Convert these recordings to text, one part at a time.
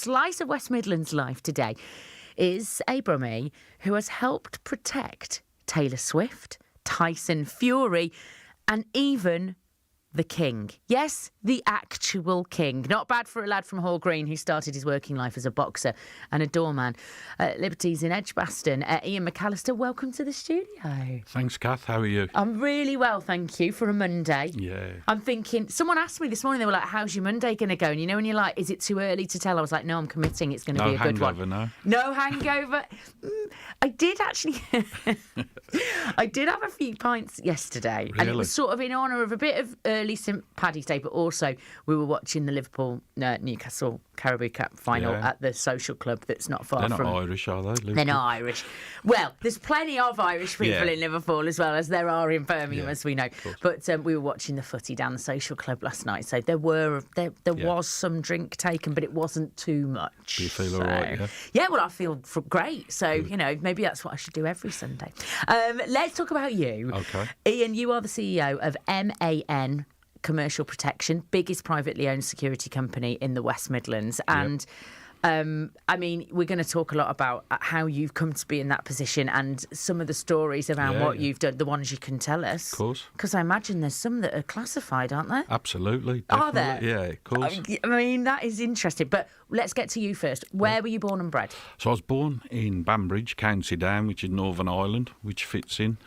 slice of West Midlands life today is a Brummie who has helped protect Taylor Swift, Tyson Fury, and even the King. Yes, the actual King. Not bad for a lad from Hall Green who started his working life as a boxer and a doorman at Liberties in Edgbaston. Iain Mcallister, welcome to the studio. Thanks, Kath. How are you? I'm really well, thank you, for a Monday. Yeah. I'm thinking, someone asked me this morning, they were like, how's your Monday going to go? And you know when you're like, is it too early to tell? I was like, no, I'm committing, it's going to be a good one. No hangover, No hangover. I did actually... I did have a few pints yesterday. Really? And it was sort of in honour of a bit of early St Paddy's Day, but also we were watching the Liverpool-Newcastle Caribou Cup final at the social club that's not far from... They're not Irish, are they? Liverpool? They're not Irish. Well, there's plenty of Irish people in Liverpool as well as there are in Birmingham, as we know. But we were watching the footy down the social club last night, so there was some drink taken, but it wasn't too much. Do you feel all right, yeah? Yeah, well, I feel great. So, you know, maybe that's what I should do every Sunday. Let's talk about you. Okay. Iain, you are the CEO of MAN Commercial Protection, biggest privately owned security company in the West Midlands. And I mean, we're going to talk a lot about how you've come to be in that position and some of the stories around what you've done, the ones you can tell us. Of course. Because I imagine there's some that are classified, aren't there? Absolutely. Are Definitely. there? Yeah, of course. I mean, that is interesting. But let's get to you first. Where were you born and bred? So I was born in Banbridge, County Down, which is Northern Ireland, which fits in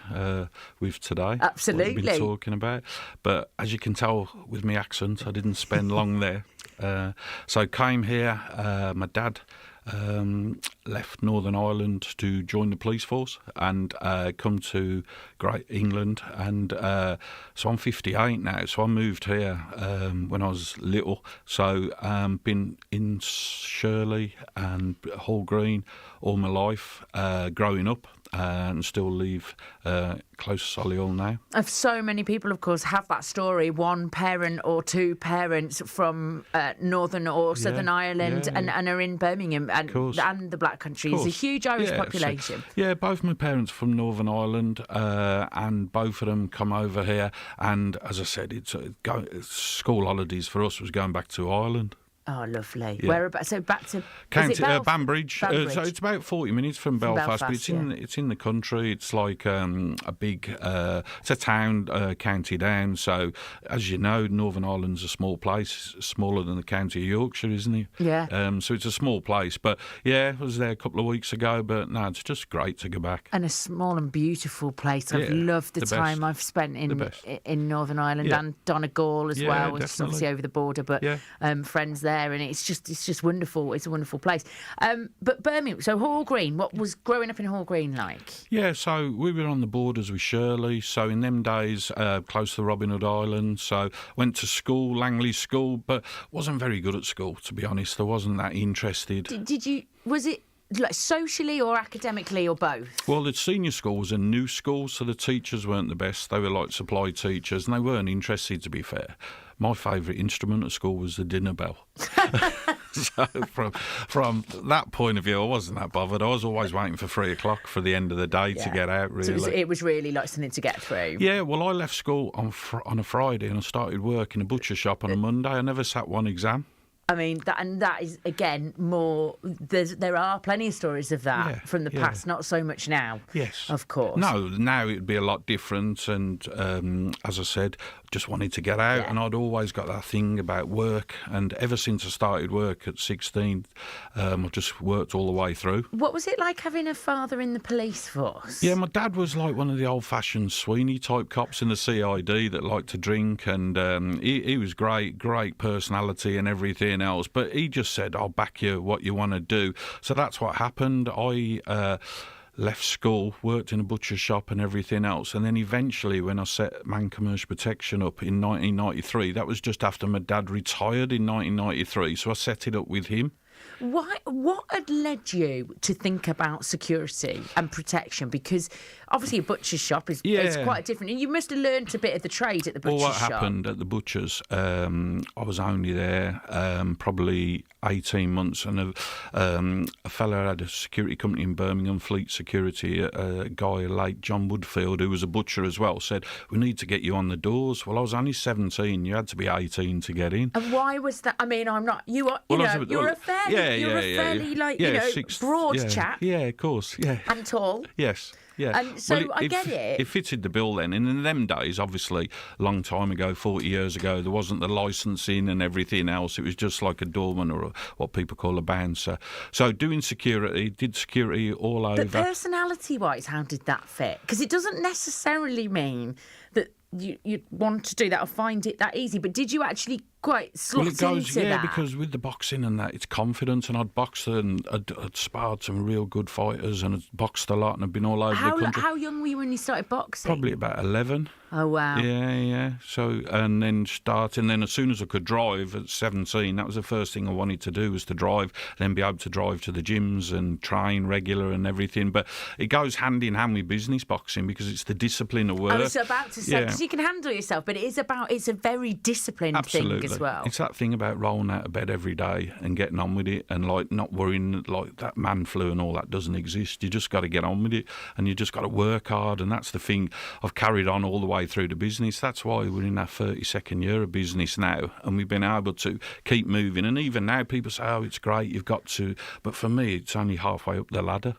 with today. Absolutely. What we've been talking about. But as you can tell with my accent, I didn't spend long there. So I came here. My dad left Northern Ireland to join the police force and come to Great England. And so I'm 58 now. So I moved here when I was little. So been in Shirley and Hall Green all my life growing up. And still live close to Solihull now. Of so many people, of course, have that story. One parent or two parents from Northern or Southern Ireland and are in Birmingham and the Black Country. It's a huge Irish population. So, both my parents from Northern Ireland and both of them come over here. And as I said, it's school holidays for us was going back to Ireland. Oh, lovely. Yeah. Whereabouts? So back to Banbridge. So it's about 40 minutes from Belfast, but it's in the country. It's like a big. It's a town, County Down. So as you know, Northern Ireland's a small place, smaller than the county of Yorkshire, isn't it? Yeah. So it's a small place, but I was there a couple of weeks ago. But no, it's just great to go back. And a small and beautiful place. I've loved the time I've spent in Northern Ireland and Donegal as well, which is obviously over the border. But friends there. And it's just wonderful. It's a wonderful place. But Birmingham, so Hall Green, what was growing up in Hall Green like? Yeah, so we were on the borders with Shirley. So in them days, close to Robin Hood Island. So went to school, Langley School, but wasn't very good at school, to be honest. I wasn't that interested. Was it like socially or academically or both? Well, the senior school was a new school, so the teachers weren't the best. They were like supply teachers, and they weren't interested, to be fair. My favourite instrument at school was the dinner bell. So from that point of view, I wasn't that bothered. I was always waiting for 3 o'clock for the end of the day to get out, really. So it was really like something to get through? Yeah, well, I left school on a Friday and I started work in a butcher shop on a Monday. I never sat one exam. I mean, that is, again, more... There are plenty of stories of that from the past, not so much now, of course. No, now it would be a lot different. And as I said, just wanted to get out. And I'd always got that thing about work. And ever since I started work at 16, I've just worked all the way through. What was it like having a father in the police force? Yeah, my dad was like one of the old-fashioned Sweeney-type cops in the CID that liked to drink. And he was great personality and everything else, but he just said, I'll back you what you want to do. So that's what happened. I left school, worked in a butcher shop and everything else, and then eventually when I set MAN Commercial Protection up in 1993, that was just after my dad retired in 1993, so I set it up with him. What had led you to think about security and protection? Because obviously a butcher's shop is quite different. And you must have learned a bit of the trade at the butcher's shop. What happened at the butcher's, I was only there probably 18 months, and a fella had a security company in Birmingham, Fleet Security, a guy, late John Woodfield, who was a butcher as well, said, we need to get you on the doors. Well, I was only 17. You had to be 18 to get in. And why was that? I mean, I'm not... You're a fair you're a fairly broad chap. Yeah, of course, yeah. And tall. Yes. Yeah. And so I get it. It fitted the bill then. And in them days, obviously, a long time ago, 40 years ago, there wasn't the licensing and everything else. It was just like a doorman or what people call a bouncer. So doing security, did security all over. But personality-wise, how did that fit? Because it doesn't necessarily mean that you'd want to do that or find it that easy. But did you actually quite slot into that? Yeah, because with the boxing and that, it's confidence. And I'd boxed and I'd sparred some real good fighters and I'd boxed a lot and I'd been all over the country. How young were you when you started boxing? Probably about 11. Oh, wow. Yeah. So, and then as soon as I could drive at 17, that was the first thing I wanted to do, was to drive, then be able to drive to the gyms and train regular and everything. But it goes hand in hand with business boxing because it's the discipline of work. I was about to say, because you can handle yourself, but it's a very disciplined thing as well. It's that thing about rolling out of bed every day and getting on with it and like not worrying like that man flu and all that doesn't exist. You just got to get on with it and you just got to work hard, and that's the thing I've carried on all the way through the business. That's why we're in our 32nd year of business now, and we've been able to keep moving. And even now people say, oh, it's great, you've got to, but for me it's only halfway up the ladder.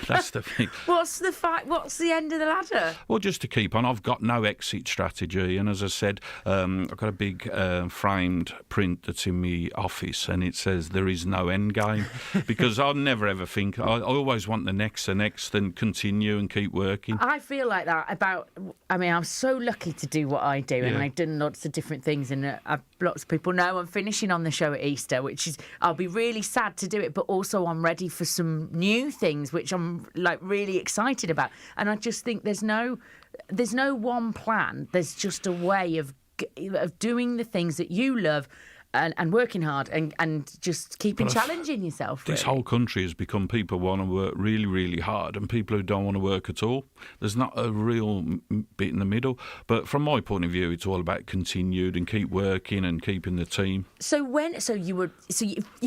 That's the thing. What's the fight? What's the end of the ladder? Well, just to keep on. I've got no exit strategy, and as I said, I've got a big framed print that's in my office, and it says there is no end game, because I'll never ever think. I always want the next, and continue and keep working. I feel like that about. I mean, I'm so lucky to do what I do, and I've done lots of different things, and lots of people know I'm finishing on the show at Easter, which is I'll be really sad to do it, but also I'm ready for some new things which I'm like really excited about. And I just think there's no one plan. There's just a way of doing the things that you love and working hard and just keeping challenging yourself. Really. This whole country has become people who want to work really, really hard and people who don't want to work at all. There's not a real bit in the middle. But from my point of view, it's all about continued and keep working and keeping the team. So you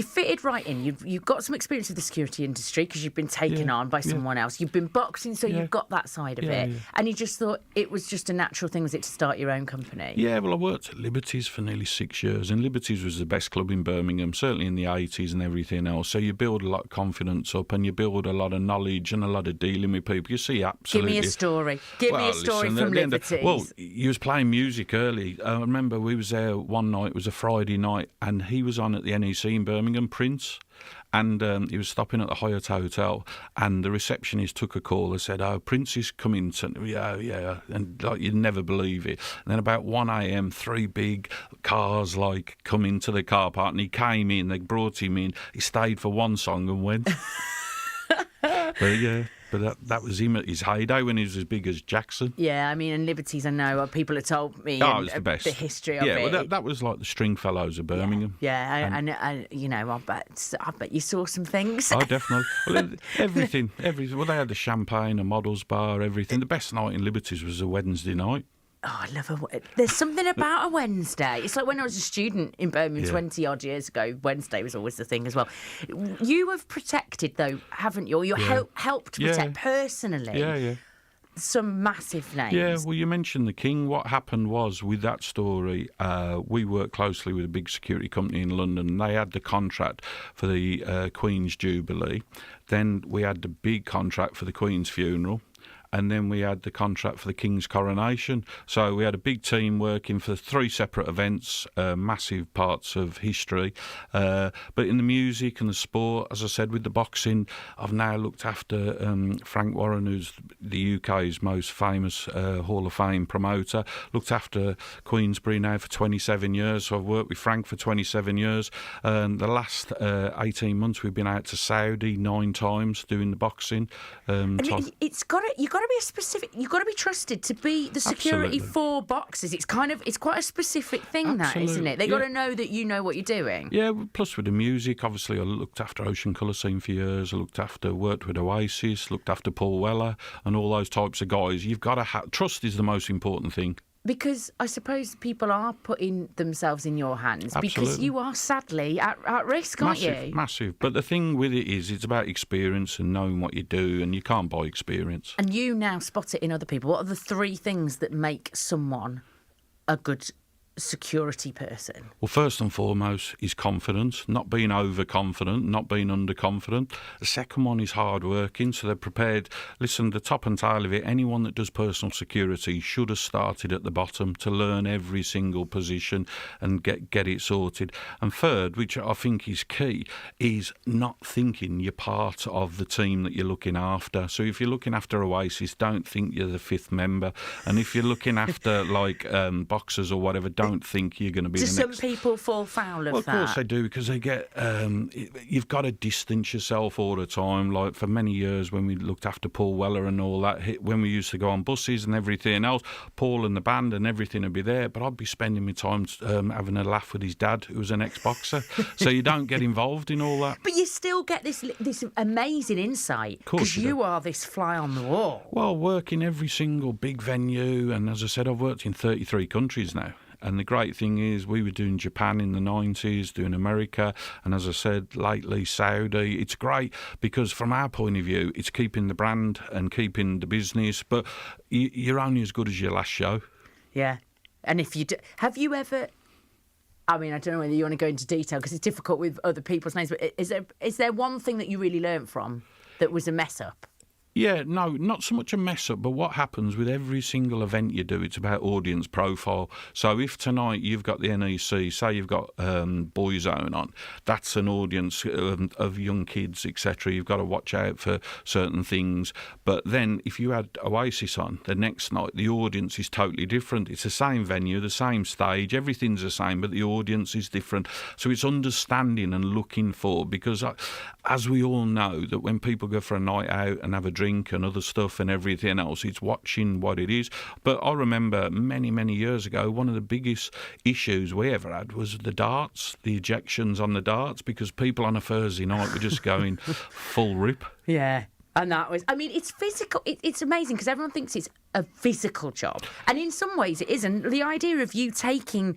fitted right in. You've got some experience with the security industry because you've been taken on by someone else. You've been boxing, so you've got that side of it. Yeah. And you just thought it was just a natural thing, was it, to start your own company? Yeah, well, I worked at Liberty's for nearly 6 years, and Liberty's was the best club in Birmingham, certainly in the 80s and everything else. So you build a lot of confidence up and you build a lot of knowledge and a lot of dealing with people. You see, absolutely. Give me a story. Give me a story from Liberty's. You was playing music early. I remember we was there one night, it was a Friday night, and he was on at the NEC in Birmingham, Prince. And he was stopping at the Hyatt Hotel, and the receptionist took a call and said, "Oh, Prince is coming." Yeah, and like you'd never believe it. And then about 1 a.m, 3 big cars come into the car park, and he came in. They brought him in. He stayed for one song and went. But that was him at his heyday when he was as big as Jackson. Yeah, I mean, and Liberties, I know, people have told me it was the best. The history of it. Yeah, well, that was like the Stringfellows of Birmingham. Yeah, and I bet you saw some things. Oh, definitely. Well, everything. Well, they had the champagne, a models bar, everything. The best night in Liberties was a Wednesday night. Oh, I love there's something about a Wednesday. It's like when I was a student in Birmingham 20-odd years ago, Wednesday was always the thing as well. You have protected, though, haven't you? Or you helped protect personally some massive names. Yeah, well, you mentioned the King. What happened was, with that story, we worked closely with a big security company in London. They had the contract for the Queen's Jubilee. Then we had the big contract for the Queen's funeral. And then we had the contract for the King's coronation. So we had a big team working for 3 separate events, massive parts of history. But in the music and the sport, as I said, with the boxing, I've now looked after Frank Warren, who's the UK's most famous Hall of Fame promoter. Looked after Queensberry now for 27 years. So I've worked with Frank for 27 years. The last 18 months, we've been out to Saudi 9 times doing the boxing. You've got to be trusted to be the security for boxers. It's quite a specific thing, that, isn't it? They've got to know that you know what you're doing. Yeah, plus with the music, obviously I looked after Ocean Colour Scene for years. I worked with Oasis, looked after Paul Weller and all those types of guys. You've got to trust is the most important thing. Because I suppose people are putting themselves in your hands. Absolutely. Because you are sadly at risk, aren't you? Massive. But the thing with it is it's about experience and knowing what you do, and you can't buy experience. And you now spot it in other people. What are the 3 things that make someone a good security person? Well, first and foremost is confidence, not being overconfident, not being underconfident. The second one is hard working, so they're prepared. Listen, the top and tail of it, anyone that does personal security should have started at the bottom to learn every single position and get it sorted. And third, which I think is key, is not thinking you're part of the team that you're looking after. So if you're looking after Oasis, don't think you're the fifth member. And if you're looking after like boxers or whatever, don't think you're going to be Do the some next. people fall foul of that? Well, of course they do, because they get. You've got to distance yourself all the time. Like for many years, when we looked after Paul Weller and all that, when we used to go on buses and everything else, Paul and the band and everything would be there, but I'd be spending my time having a laugh with his dad, who was an ex-boxer. So you don't get involved in all that. But you still get this amazing insight, because you are this fly on the wall. Well, work in every single big venue, and as I said, I've worked in 33 countries now. And the great thing is, we were doing Japan in the 90s, doing America, and as I said, lately Saudi. It's great because from our point of view, it's keeping the brand and keeping the business, but you're only as good as your last show. Yeah. And if you do, have you ever... I mean, I don't know whether you want to go into detail because it's difficult with other people's names, but is there one thing that you really learned from that was a mess up? Yeah, no, not so much a mess up, but what happens with every single event you do, it's about audience profile. So if tonight you've got the NEC, say you've got Boyzone on, that's an audience of young kids, etc. You've got to watch out for certain things. But then if you had Oasis on the next night, the audience is totally different. It's the same venue, the same stage, everything's the same, but the audience is different. So it's understanding and looking for, because as we all know, that when people go for a night out and have a drink and other stuff and everything else, it's watching what it is. But I remember many years ago, one of the biggest issues we ever had was the darts, the ejections on the darts, because people on a Thursday night were just going full rip. Yeah. And that was, I mean, it's physical. It's amazing because everyone thinks it's a physical job. And in some ways it isn't. The idea of you taking...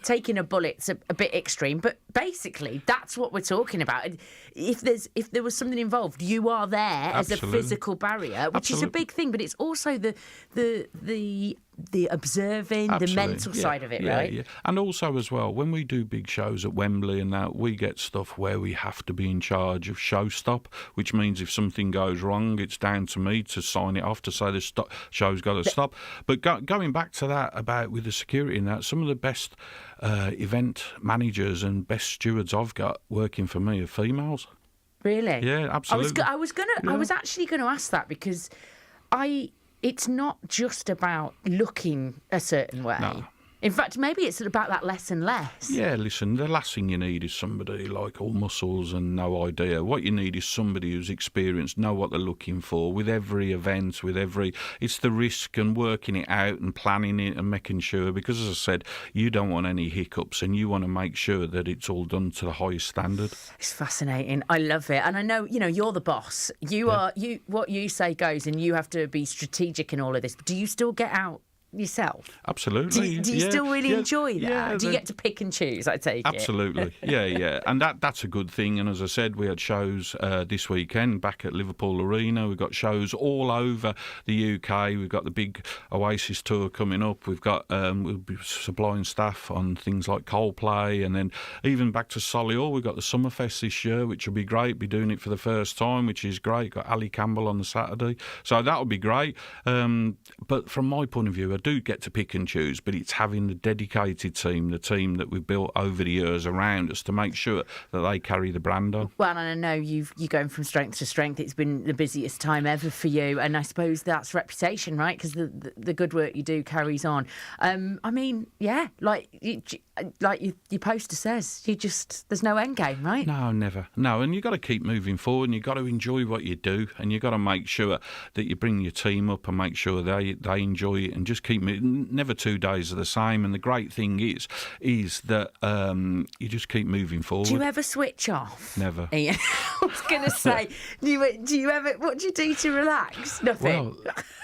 taking a bullet's a bit extreme, but basically that's what we're talking about. If there was something involved, you are there as a physical barrier, which is a big thing. But it's also the observing, the mental side of it, right? Yeah. And also as well, when we do big shows at Wembley and that, we get stuff where we have to be in charge of show stop, which means if something goes wrong, it's down to me to sign it off to say the show's got to stop. But going back to that about with the security and that, some of the best event managers and best stewards I've got working for me are females. Really? Yeah, absolutely. I was actually going to ask that because it's not just about looking a certain way. No. In fact, maybe it's about that less and less. Yeah, listen, the last thing you need is somebody like all muscles and no idea. What you need is somebody who's experienced, know what they're looking for with every event, it's the risk and working it out and planning it and making sure, because as I said, you don't want any hiccups and you want to make sure that it's all done to the highest standard. It's fascinating. I love it. And I know, you're the boss. What you say goes, and you have to be strategic in all of this. Do you still get out yourself? Absolutely. Do you still really enjoy that? Yeah, do you get to pick and choose, I take absolutely. it? Yeah. And that's a good thing. And as I said, we had shows this weekend back at Liverpool Arena. We've got shows all over the UK. We've got the big Oasis tour coming up. We've got we'll be supplying staff on things like Coldplay, and then even back to Solihull, we've got the Summerfest this year, which will be great. Be doing it for the first time, which is great. Got Ali Campbell on the Saturday, so that'll be great. But from my point of view, I do get to pick and choose, but it's having the dedicated team, the team that we've built over the years around us to make sure that they carry the brand on. Well, and I know you're going from strength to strength. It's been the busiest time ever for you, and I suppose that's reputation, right? Because the good work you do carries on. I mean, yeah, like your poster says, there's no end game, right? No, never. No, and you've got to keep moving forward, and you've got to enjoy what you do, and you've got to make sure that you bring your team up and make sure they enjoy it, and just keep never 2 days are the same. And the great thing is that you just keep moving forward. Do you ever switch off? Never. I was going to say, do you ever? What do you do to relax? Nothing.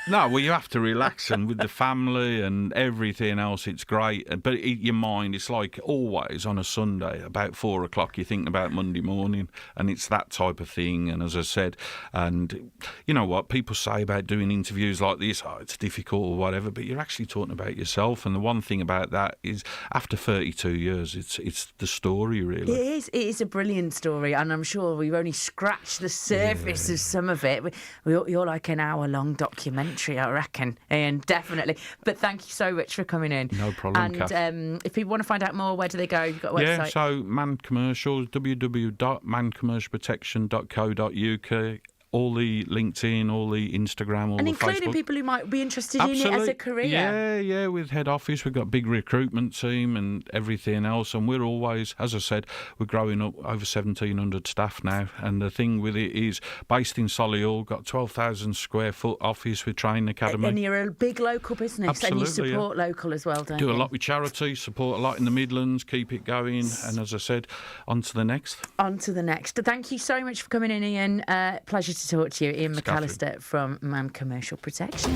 Well, you have to relax, and with the family and everything else, it's great. But your mind, it's like always on a Sunday about 4 o'clock, you're thinking about Monday morning, and it's that type of thing. And as I said, and you know what people say about doing interviews like this, it's difficult or whatever, but you're you're actually talking about yourself. And the one thing about that is, after 32 years, it's the story, really. It is a brilliant story, and I'm sure we've only scratched the surface of some of it. You're like an hour-long documentary, I reckon, and definitely. But thank you so much for coming in. No problem, Kath. And if people want to find out more, where do they go? You've got a website. Yeah, so Man Commercials, www.mancommercialprotection.co.uk. All the LinkedIn, all the Instagram, all and the including Facebook. people who might be interested in it as a career. Yeah, with head office, we've got a big recruitment team and everything else, and we're always, as I said, we're growing up, over 1,700 staff now, and the thing with it is, based in Solihull, got 12,000 square foot office with training academy. And you're a big local business. Absolutely, and you support local as well, don't you? Do a lot with charity, support a lot in the Midlands, keep it going, and as I said, on to the next. On to the next. Thank you so much for coming in, Ian. Pleasure to talk to you. Ian McCallister from Man Commercial Protection.